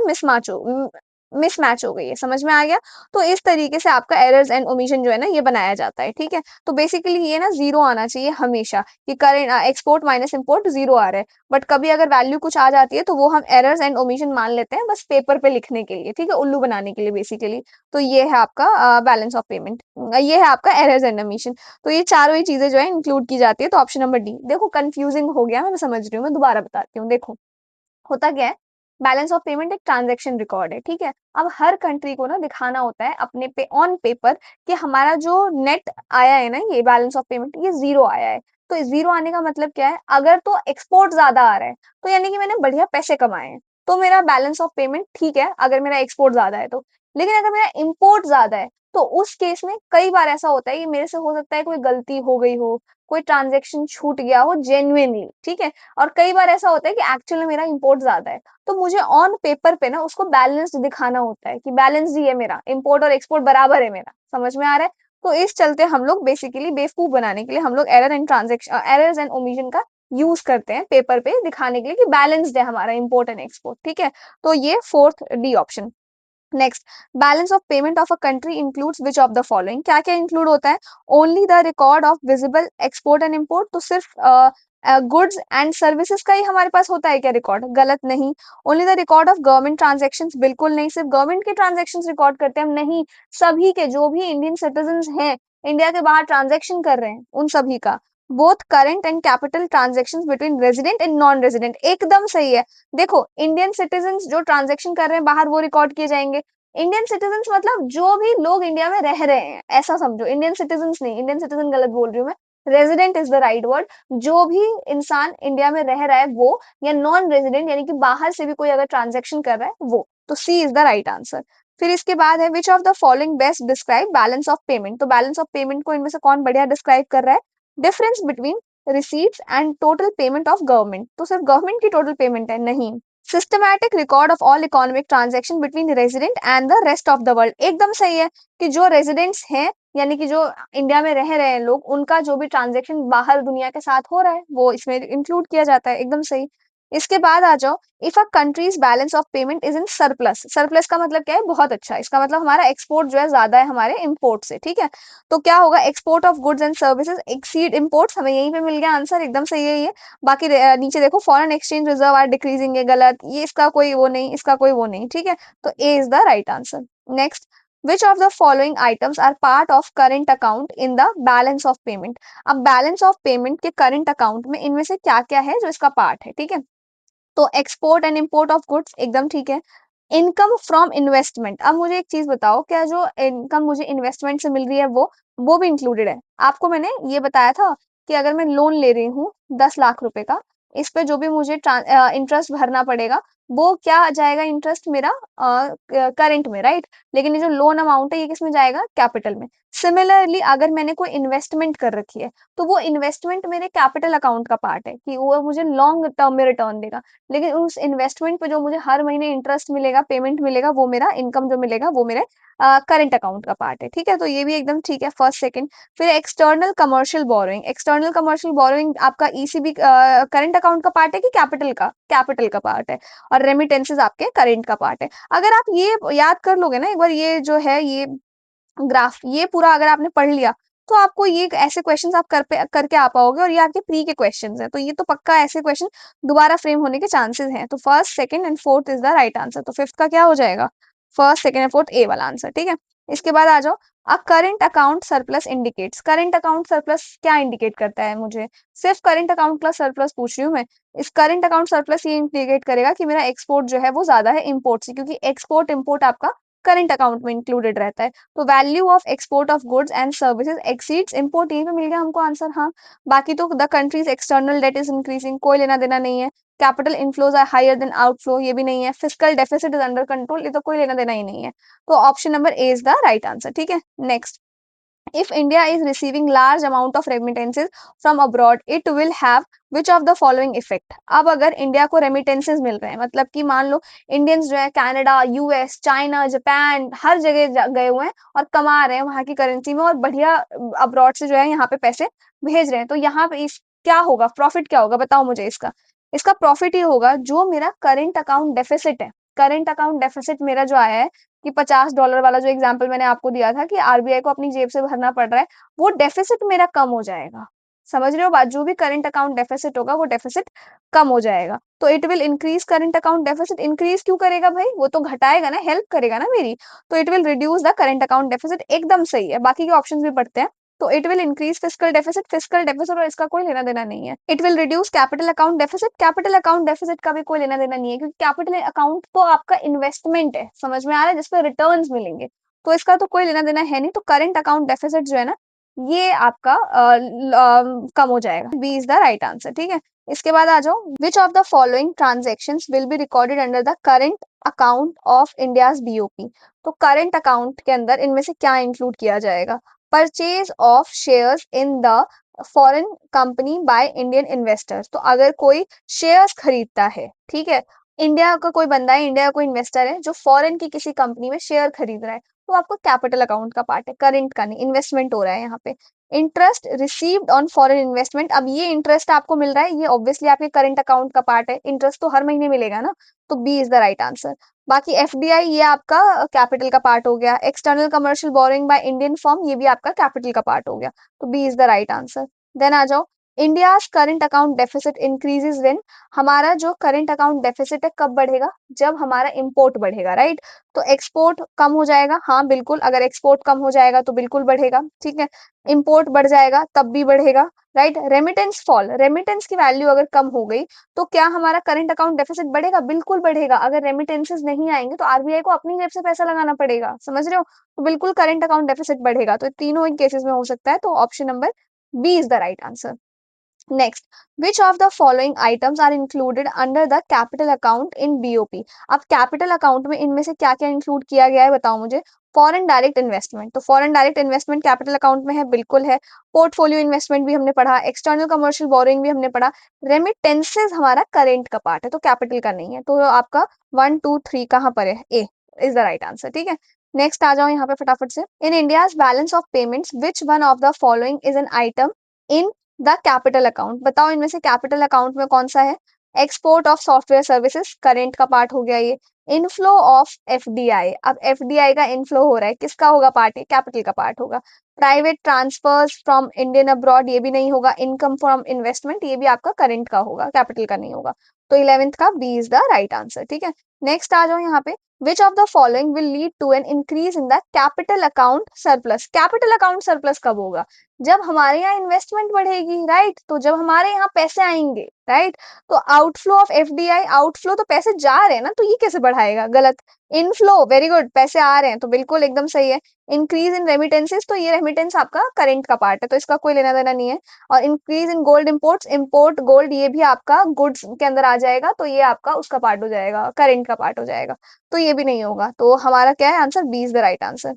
मिसमैच हो गई है, समझ में आ गया? तो इस तरीके से आपका एरर्स एंड ओमिशन जो है ना, ये बनाया जाता है, ठीक है। तो बेसिकली ये ना जीरो आना चाहिए हमेशा, कि current export minus import zero आ रहा है। बट कभी अगर वैल्यू कुछ आ जाती है, तो वो हम एरर्स एंड ओमिशन मान लेते हैं, बस पेपर पे लिखने के लिए, ठीक है, उल्लू बनाने के लिए बेसिकली। तो ये है आपका बैलेंस ऑफ पेमेंट, ये है आपका एरर्स एंड ओमिशन। तो ये चारों ही चीजें जो है इंक्लूड की जाती है। तो ऑप्शन नंबर डी। देखो, कंफ्यूजिंग हो गया, मैं समझ रही हूँ, मैं दोबारा बताती हूँ। देखो, होता क्या है, बैलेंस ऑफ पेमेंट एक ट्रांजैक्शन रिकॉर्ड है, ठीक है। अब हर कंट्री को ना दिखाना होता है अपने पे ऑन पेपर कि हमारा जो नेट आया है ना, ये बैलेंस ऑफ पेमेंट, ये जीरो आया है। तो जीरो आने का मतलब क्या है, अगर तो एक्सपोर्ट ज्यादा आ रहा है, तो यानी कि मैंने बढ़िया पैसे कमाए हैं, तो मेरा बैलेंस ऑफ पेमेंट ठीक है, अगर मेरा एक्सपोर्ट ज्यादा है तो। लेकिन अगर मेरा इम्पोर्ट ज्यादा है, तो उस केस में कई बार ऐसा होता है कि मेरे से हो सकता है कोई गलती हो गई हो, कोई ट्रांजेक्शन छूट गया हो जेन्युइनली, ठीक है। और कई बार ऐसा होता है कि एक्चुअली में मेरा इम्पोर्ट ज्यादा है, तो मुझे ऑन पेपर पे ना उसको बैलेंस दिखाना होता है कि बैलेंस ही है, मेरा इम्पोर्ट और एक्सपोर्ट बराबर है मेरा, समझ में आ रहा है? तो इस चलते हम लोग बेसिकली बेवकूफ बनाने के लिए हम लोग एरर्स एंड ओमिशन का यूज करते हैं पेपर पे दिखाने के लिए कि बैलेंस्ड है हमारा इम्पोर्ट एंड एक्सपोर्ट, ठीक है। तो ये fourth D option. Next, balance of payment of a country includes which of the following, क्या क्या इंक्लूड होता है? Only the record of visible export and import, तो सिर्फ गुड्स एंड सर्विसेज का ही हमारे पास होता है क्या रिकॉर्ड? गलत नहीं। Only the record of government transaction, बिल्कुल नहीं, सिर्फ गवर्नमेंट के ट्रांजेक्शन रिकॉर्ड करते हैं हम? नहीं, सभी के, जो भी इंडियन सिटीजन हैं, इंडिया के बाहर ट्रांजेक्शन कर रहे हैं, उन सभी का। Both current and capital transaction between resident and non resident, एकदम सही है। देखो, इंडियन सिटीजन जो ट्रांजेक्शन कर रहे हैं बाहर, वो रिकॉर्ड किए जाएंगे। इंडियन सिटीजन मतलब जो भी लोग इंडिया में रह रहे हैं, ऐसा समझो। इंडियन सिटीजन नहीं, इंडियन सिटीजन गलत बोल रही हूँ मैं, resident is the right word. जो भी इंसान इंडिया में रह रहा है वो, या नॉन रेजिडेंट यानी कि बाहर से भी कोई अगर ट्रांजेक्शन कर रहा है वो, तो सी इज द राइट आंसर। फिर इसके बाद है विच of the following best describe balance of payment, तो बैलेंस ऑफ पेमेंट को इनमें से कौन बढ़िया डिस्क्राइब कर रहा है? Difference between receipts and total payment of government, तो सिर्फ गवर्नमेंट की टोटल पेमेंट है? नहीं। Systematic record of all economic transaction between resident and the rest of the world, एकदम सही है कि जो रेजिडेंट्स हैं, यानी कि जो इंडिया में रह रहे हैं लोग, उनका जो भी ट्रांजैक्शन बाहर दुनिया के साथ हो रहा है वो इसमें इंक्लूड किया जाता है, एकदम सही। इसके बाद आ जाओ, if a countries balance of payment is in surplus, surplus का मतलब क्या है? बहुत अच्छा, इसका मतलब हमारा एक्सपोर्ट जो है ज्यादा है हमारे इम्पोर्ट से, ठीक है। तो क्या होगा? Export of goods and services exceed imports, हमें यहीं पे मिल गया आंसर, एकदम सही है ये। बाकी नीचे देखो, foreign exchange reserve are decreasing, है गलत, ये इसका कोई वो नहीं, इसका कोई वो नहीं, ठीक है। तो A is the right answer. Next, which of the following items are part of current account in the balance of payment, अब बैलेंस ऑफ पेमेंट के करंट अकाउंट में इनमें से क्या क्या है जो इसका पार्ट है, ठीक है। तो export and import of goods एकदम ठीक है। इनकम फ्रॉम इन्वेस्टमेंट, अब मुझे एक चीज बताओ, क्या जो इनकम मुझे इन्वेस्टमेंट से मिल रही है वो भी इंक्लूडेड है? आपको मैंने ये बताया था कि अगर मैं लोन ले रही हूँ 10 लाख रुपए का, इस पे जो भी मुझे इंटरेस्ट भरना पड़ेगा, वो क्या आ जाएगा? इंटरेस्ट मेरा करंट में, राइट। लेकिन ये जो लोन अमाउंट है ये किस में जाएगा? कैपिटल में। सिमिलरली अगर मैंने कोई इन्वेस्टमेंट कर रखी है, तो वो इन्वेस्टमेंट मेरे कैपिटल अकाउंट का पार्ट है कि वो मुझे लॉन्ग टर्म में रिटर्न देगा। लेकिन उस इन्वेस्टमेंट पे जो मुझे हर महीने इंटरेस्ट मिलेगा, पेमेंट मिलेगा, वो मेरा इनकम जो मिलेगा वो मेरे करंट अकाउंट का पार्ट है, ठीक है। तो ये भी एकदम ठीक है, फर्स्ट सेकंड। फिर external commercial borrowing, external commercial borrowing आपका ईसीबी करंट अकाउंट का पार्ट है कि कैपिटल का पार्ट है? और रेमिटेंसेस आपके करंट का पार्ट है। अगर आप ये याद कर लोगे ना एक बार, ये जो है ये ग्राफ, ये पूरा अगर आपने पढ़ लिया, तो आपको ये ऐसे क्वेश्चंस आप करके आ पाओगे, और ये आपके प्री के क्वेश्चंस हैं, तो ये तो पक्का ऐसे क्वेश्चन दोबारा फ्रेम होने के चांसेस हैं। तो first, second and fourth is the right answer. तो फिफ्थ का क्या हो जाएगा? फर्स्ट, सेकंड एंड फोर्थ, ए वाला आंसर, ठीक है। इसके बाद आ जाओ, अ current account surplus indicates, current account surplus क्या इंडिकेट करता है? मुझे सिर्फ करंट अकाउंट का सरप्लस पूछ रही हूँ मैं। इस करंट अकाउंट सरप्लस ये इंडिकेट करेगा कि मेरा एक्सपोर्ट जो है वो ज्यादा है इम्पोर्ट से, क्योंकि एक्सपोर्ट इम्पोर्ट आपका करंट अकाउंट में इंक्लूडेड रहता है। तो value of export of goods and services exceeds import, यहीं पे मिल गया हमको आंसर, हाँ। बाकी तो the country's external debt is increasing, कोई लेना देना नहीं है। Capital inflows are higher than outflow, ये भी नहीं है। Fiscal deficit is under control, ये तो कोई लेना देना ही नहीं है। तो option number A is the right answer, ठीक है। Next, if India is receiving large amount of remittances from abroad, it will have which of the following effect, अब अगर इंडिया को रेमिटेंसेस मिल रहे हैं, मतलब कि मान लो इंडियंस जो है कनाडा, यूएस, चाइना, जापान, हर जगह गए हुए हैं और कमा रहे हैं वहां की करेंसी में, और बढ़िया अब्रॉड से जो है यहाँ पे पैसे भेज रहे हैं, तो यहाँ पे इस क्या होगा? प्रॉफिट क्या होगा? बताओ मुझे इसका। इसका प्रॉफिट ये होगा, जो मेरा करेंट अकाउंट डेफिसिट है, करेंट अकाउंट डेफिसिट मेरा जो आया है कि $50 वाला जो एग्जांपल मैंने आपको दिया था कि आरबीआई को अपनी जेब से भरना पड़ रहा है, वो डेफिसिट मेरा कम हो जाएगा। समझ रहे हो बात? जो भी करंट अकाउंट डेफिसिट होगा वो डेफिसिट कम हो जाएगा। तो it will increase current account deficit, increase क्यों करेगा भाई? वो तो घटाएगा ना, हेल्प करेगा ना मेरी। तो it will reduce the current account deficit, एकदम सही है। बाकी के ऑप्शंस भी पढ़ते हैं। तो it will increase physical deficit और इसका कोई लेना देना नहीं है। It will reduce capital account deficit का भी कोई लेना देना नहीं है, क्योंकि कैपिटल अकाउंट तो आपका इन्वेस्टमेंट है, समझ में आ रहा है, जिसपे रिटर्न्स मिलेंगे। तो इसका तो कोई लेना देना है नहीं। तो करंट अकाउंट डेफिसिट जो है ना, ये आपका कम हो जाएगा। B is the right answer, ठीक है। इसके बाद आ जाओ, which of the following transaction will be recorded under the current account of India's BOP, तो करंट अकाउंट के अंदर इनमें से क्या इंक्लूड किया जाएगा? Purchase of shares in the foreign company by Indian investors, तो अगर कोई शेयर्स खरीदता है, ठीक है, इंडिया का कोई बंदा है, इंडिया का कोई इन्वेस्टर है जो फॉरेन की किसी कंपनी में शेयर खरीद रहा है, तो आपको कैपिटल अकाउंट का पार्ट है, करंट का नहीं, इन्वेस्टमेंट हो रहा है यहाँ पे। Interest received on foreign investment, अब ये इंटरेस्ट आपको मिल रहा है, ये ऑब्वियसली आपके करंट अकाउंट का पार्ट है, इंटरेस्ट तो हर महीने मिलेगा ना, तो B is the right answer. बाकी एफडीआई ये आपका कैपिटल का पार्ट हो गया, external commercial borrowing by Indian firm ये भी आपका कैपिटल का पार्ट हो गया, तो B is the right answer. Then आ जाओ, India's current account deficit increases when, हमारा जो करंट अकाउंट डेफिसिट है कब बढ़ेगा, जब हमारा इंपोर्ट बढ़ेगा, राइट। तो एक्सपोर्ट कम हो जाएगा, हाँ बिल्कुल, अगर एक्सपोर्ट कम हो जाएगा तो बिल्कुल बढ़ेगा, ठीक है। इंपोर्ट बढ़ जाएगा तब भी बढ़ेगा, राइट। रेमिटेंस फॉल, रेमिटेंस की वैल्यू अगर कम हो गई तो क्या हमारा करंट अकाउंट डेफिसिट बढ़ेगा, बिल्कुल बढ़ेगा। अगर रेमिटेंसेस नहीं आएंगे तो आरबीआई को अपनी जेब से पैसा लगाना पड़ेगा, समझ रहे हो, तो बिल्कुल करंट अकाउंट डेफिसिट बढ़ेगा, तो तीनों इन केसेस में हो सकता है, तो option number B is the right answer. Next, which of the following items are included under the capital account in BOP? अब कैपिटल अकाउंट में इनमें से क्या क्या इंक्लूड किया गया है बताओ मुझे। फॉरेन डायरेक्ट इन्वेस्टमेंट, तो foreign direct investment capital account में है, बिल्कुल है। पोर्टफोलियो इन्वेस्टमेंट भी हमने पढ़ा, एक्सटर्नल कमर्शियल बोरिंग भी हमने पढ़ा। रेमिटेंसेज हमारा करेंट का पार्ट है, तो कैपिटल का नहीं है, तो आपका 1 2 3 कहाँ पर है, ए इज द राइट आंसर, ठीक है। नेक्स्ट आ जाओ यहाँ पे फटाफट से, in India's balance of payments which one of the following is an item in the capital account, बताओ इनमें से कैपिटल अकाउंट में कौन सा है। Export of software services current का पार्ट हो गया ये। इनफ्लो ऑफ एफडीआई, अब एफडीआई का इनफ्लो हो रहा है, किसका होगा पार्ट, है कैपिटल का पार्ट होगा। Private transfers from Indian abroad ये भी नहीं होगा। इनकम फ्रॉम इन्वेस्टमेंट ये भी आपका करेंट का होगा, कैपिटल का नहीं होगा, तो 11th का B is the right answer, ठीक है। नेक्स्ट आ जाओ यहाँ पे, which of the following will lead to an increase in the capital account surplus, capital account surplus कब होगा, जब हमारे यहाँ इन्वेस्टमेंट बढ़ेगी, राइट। तो जब हमारे यहाँ पैसे आएंगे, राइट, तो आउटफ्लो ऑफ एफडीआई, आउटफ्लो तो पैसे जा रहे हैं ना, तो ये कैसे बढ़ाएगा, गलत। इनफ्लो, वेरी गुड, पैसे आ रहे हैं, तो बिल्कुल एकदम सही है। इंक्रीज इन रेमिटेंसेस, तो ये रेमिटेंस आपका करेंट का पार्ट है, तो इसका कोई लेना देना नहीं है। और increase in gold imports, import gold ये भी आपका गुड्स के अंदर आ जाएगा, तो ये आपका उसका पार्ट हो जाएगा, करेंट का पार्ट हो जाएगा, तो ये भी नहीं होगा, तो हमारा क्या है answer, B is the right answer.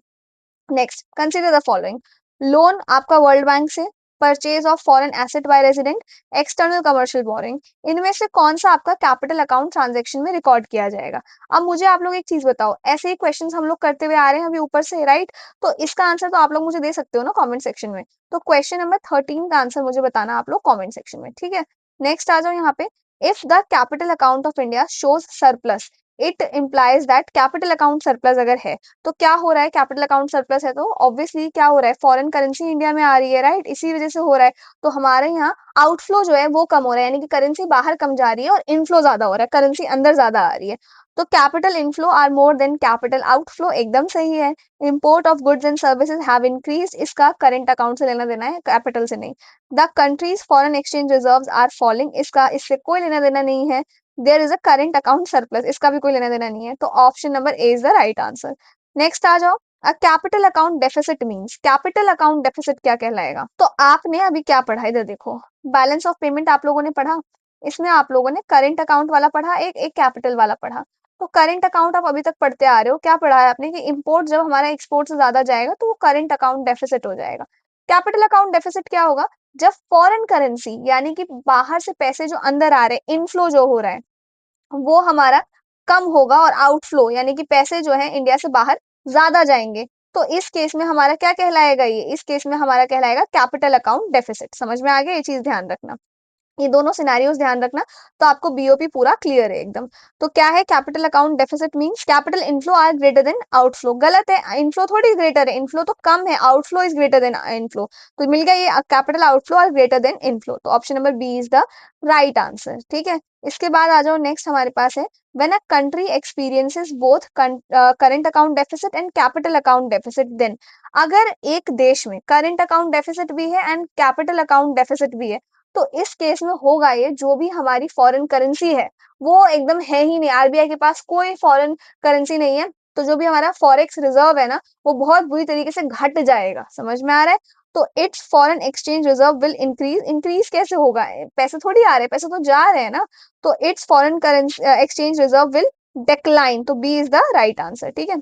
Next, consider the following, loan आपका वर्ल्ड बैंक से, purchase of foreign asset by resident, external commercial borrowing, इनमें से कौन सा आपका कैपिटल अकाउंट ट्रांजैक्शन में रिकॉर्ड किया जाएगा। अब मुझे आप लोग एक चीज बताओ, ऐसे ही क्वेश्चंस हम लोग करते हुए आ रहे हैं अभी ऊपर से, राइट, तो इसका आंसर तो आप लोग मुझे दे सकते हो ना कमेंट सेक्शन में, तो क्वेश्चन नंबर 13 का आंसर मुझे बताना आप लोग कमेंट सेक्शन में, ठीक है। नेक्स्ट आ जाओ यहाँ पे, if the capital account of India shows surplus, it implies that capital account surplus अगर है, तो क्या हो रहा है, कैपिटल अकाउंट सरप्लस है तो ऑब्वियसली क्या हो रहा है, फॉरेन करेंसी इंडिया में आ रही है, राइट, इसी वजह से हो रहा है। तो हमारे यहाँ आउटफ्लो जो है वो कम हो रहा है, यानी कि करेंसी बाहर कम जा रही है और इनफ्लो ज्यादा हो रहा है, करेंसी अंदर ज्यादा आ रही है। तो capital inflow are more than capital outflow, एकदम सही है। Import of goods and services have increase, इसका करंट अकाउंट से लेना देना है, कैपिटल से नहीं। The countries foreign exchange reserve are falling, इसका इससे कोई लेना देना नहीं है। There is a current account surplus, इसका भी कोई लेना देना नहीं है, तो option number A is the right answer. Next आ जाओ, a capital account deficit means, capital account deficit क्या कहलाएगा, तो आपने अभी क्या पढ़ा, इधर देखो, बैलेंस ऑफ पेमेंट आप लोगों ने पढ़ा, इसमें आप लोगों ने करंट अकाउंट वाला पढ़ा, एक एक कैपिटल वाला पढ़ा। तो करंट अकाउंट आप अभी तक पढ़ते आ रहे हो, क्या पढ़ा है आपने कि इंपोर्ट जब हमारा एक्सपोर्ट से ज्यादा जाएगा तो वो करंट अकाउंट डेफिसिट हो जाएगा। कैपिटल अकाउंट डेफिसिट क्या होगा, जब फॉरेन करेंसी यानी कि बाहर से पैसे जो अंदर आ रहे हैं, इनफ्लो जो हो रहा है, वो हमारा कम होगा, और आउटफ्लो यानी कि पैसे जो है इंडिया से बाहर ज्यादा जाएंगे, तो इस केस में हमारा क्या कहलाएगा, ये इस केस में हमारा कहलाएगा कैपिटल अकाउंट डेफिसिट, समझ में आ गया, ये चीज ध्यान रखना, ये दोनों सिनेरियोस ध्यान रखना, तो आपको बीओपी पूरा क्लियर है एकदम। तो क्या है capital account deficit means capital inflow are greater than outflow, गलत है, इनफ्लो थोड़ी ग्रेटर है, इनफ्लो तो कम है, outflow is greater than inflow, तो मिल गया ये capital outflow are greater than inflow, तो option number B is the right answer, ठीक है। इसके बाद आ जाओ, नेक्स्ट हमारे पास है, when a country experiences both current account deficit and capital account deficit, then अगर एक देश में करंट अकाउंट डेफिसिट भी है एंड कैपिटल अकाउंट डेफिसिट भी है, तो इस केस में होगा ये, जो भी हमारी फॉरेन करेंसी है वो एकदम है ही नहीं, आरबीआई के पास कोई फॉरेन करेंसी नहीं है, तो जो भी हमारा फॉरेक्स रिजर्व है ना, वो बहुत बुरी तरीके से घट जाएगा, समझ में आ रहा है। तो it's foreign exchange reserve will increase, increase कैसे होगा, पैसे थोड़ी आ रहे हैं, पैसे तो जा रहे हैं ना, तो it's foreign currency exchange reserve will decline, तो B is the right answer, ठीक है।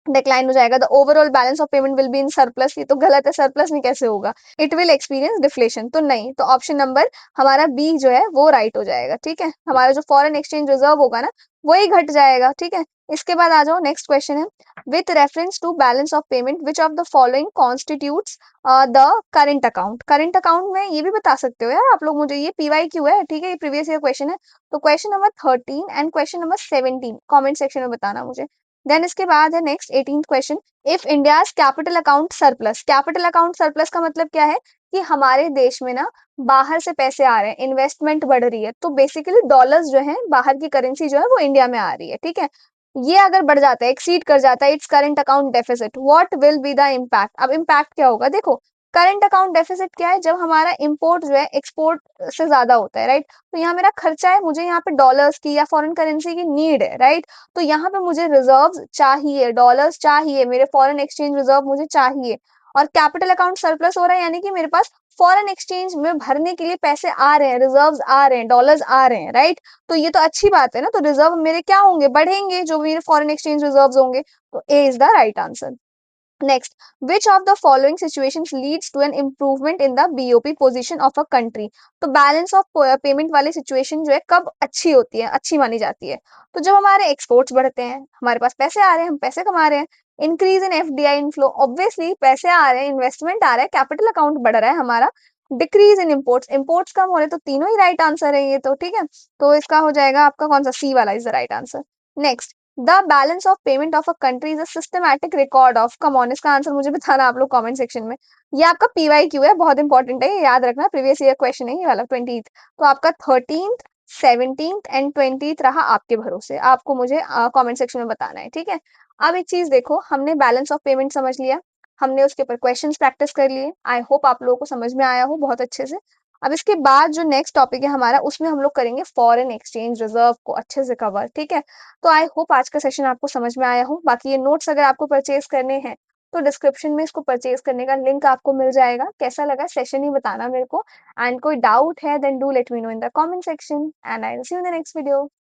डिक्लाइन हो जाएगा। The overall balance of payment will be in surplus, ये तो गलत है, सरप्लस में कैसे होगा? इट विल एक्सपीरियंस डिफ्लेशन, तो नहीं, तो ऑप्शन नंबर हमारा बी जो है वो राइट हो जाएगा। ठीक है, हमारा जो फॉरेन एक्सचेंज रिजर्व होगा ना वही घट जाएगा। ठीक है, इसके बाद आ जाओ, नेक्स्ट क्वेश्चन है, with reference to balance of payment which of the following constitutes the current account. Current account में ये भी बता सकते हो यार आप लोग मुझे, ये पीवाई क्यू है, ठीक है, ये प्रीवियस ईयर क्वेश्चन है। तो question number 13 and question number 17 comment section में बताना मुझे। देन इसके बाद है next 18th question, if India's capital account surplus. Capital account surplus का मतलब क्या है कि हमारे देश में ना बाहर से पैसे आ रहे हैं, इन्वेस्टमेंट बढ़ रही है, तो बेसिकली डॉलर्स जो है, बाहर की करेंसी जो है वो इंडिया में आ रही है। ठीक है, ये अगर बढ़ जाता है, एक्सीड कर जाता है its current account deficit, what will be the impact? अब इम्पैक्ट क्या होगा? देखो, करंट अकाउंट डेफिसिट क्या है? जब हमारा इंपोर्ट जो है एक्सपोर्ट से ज्यादा होता है, राइट? तो यहाँ मेरा खर्चा है, मुझे यहाँ पे डॉलर्स की या फॉरेन करेंसी की नीड है, राइट? तो यहाँ पे मुझे रिजर्व्स चाहिए, डॉलर्स चाहिए, मेरे फॉरेन एक्सचेंज रिजर्व मुझे चाहिए। और कैपिटल अकाउंट सरप्लस हो रहा है यानी कि मेरे पास फॉरेन एक्सचेंज में भरने के लिए पैसे आ रहे हैं, रिजर्व्स आ रहे हैं, डॉलर्स आ रहे हैं, राइट? तो ये तो अच्छी बात है ना, तो रिजर्व मेरे क्या होंगे? बढ़ेंगे, जो मेरे फॉरेन एक्सचेंज रिजर्व्स होंगे। तो A is the right answer. Next, which of the following situations leads to an improvement in the BOP position of a country? तो बैलेंस ऑफ पेमेंट वाली सिचुएशन जो है कब अच्छी होती है, अच्छी मानी जाती है? तो जब हमारे एक्सपोर्ट्स बढ़ते हैं, हमारे पास पैसे आ रहे हैं, हम पैसे कमा रहे हैं, increase in FDI inflow, obviously पैसे आ रहे हैं, इन्वेस्टमेंट आ रहा है, कैपिटल अकाउंट बढ़ रहा है हमारा, डिक्रीज इन इम्पोर्ट्स, इम्पोर्ट्स कम हो रहे, तो तीनों ही राइट आंसर है ये तो। ठीक है, तो इसका हो जाएगा आपका कौन सा, सी वाला is the right answer. Next, the balance of payment of a country is a systematic record of, come on, इसका आंसर मुझे बताना आप लोग कमेंट सेक्शन में। ये आपका पीवाई क्यू है, बहुत इंपॉर्टेंट है, ये याद रखना, प्रीवियस ईयर क्वेश्चन है ये वाला 20th। तो आपका 13th 17th एंड 20th रहा आपके भरोसे, आपको मुझे कमेंट सेक्शन में बताना है। ठीक है, अब एक चीज देखो, हमने बैलेंस ऑफ पेमेंट समझ लिया, हमने उसके ऊपर क्वेश्चंस प्रैक्टिस कर लिए, आई होप आप लोगों को समझ में आया हो बहुत अच्छे से। अब इसके बाद जो नेक्स्ट टॉपिक है हमारा, उसमें हम लोग करेंगे फॉरेन एक्सचेंज रिजर्व को अच्छे से कवर। ठीक है, तो आई होप आज का सेशन आपको समझ में आया हो। बाकी ये नोट्स अगर आपको परचेज करने हैं तो डिस्क्रिप्शन में इसको परचेज करने का लिंक आपको मिल जाएगा। कैसा लगा सेशन ही बताना मेरे को, एंड कोई डाउट है then do let me know in the comment section, and I will see you in the next video.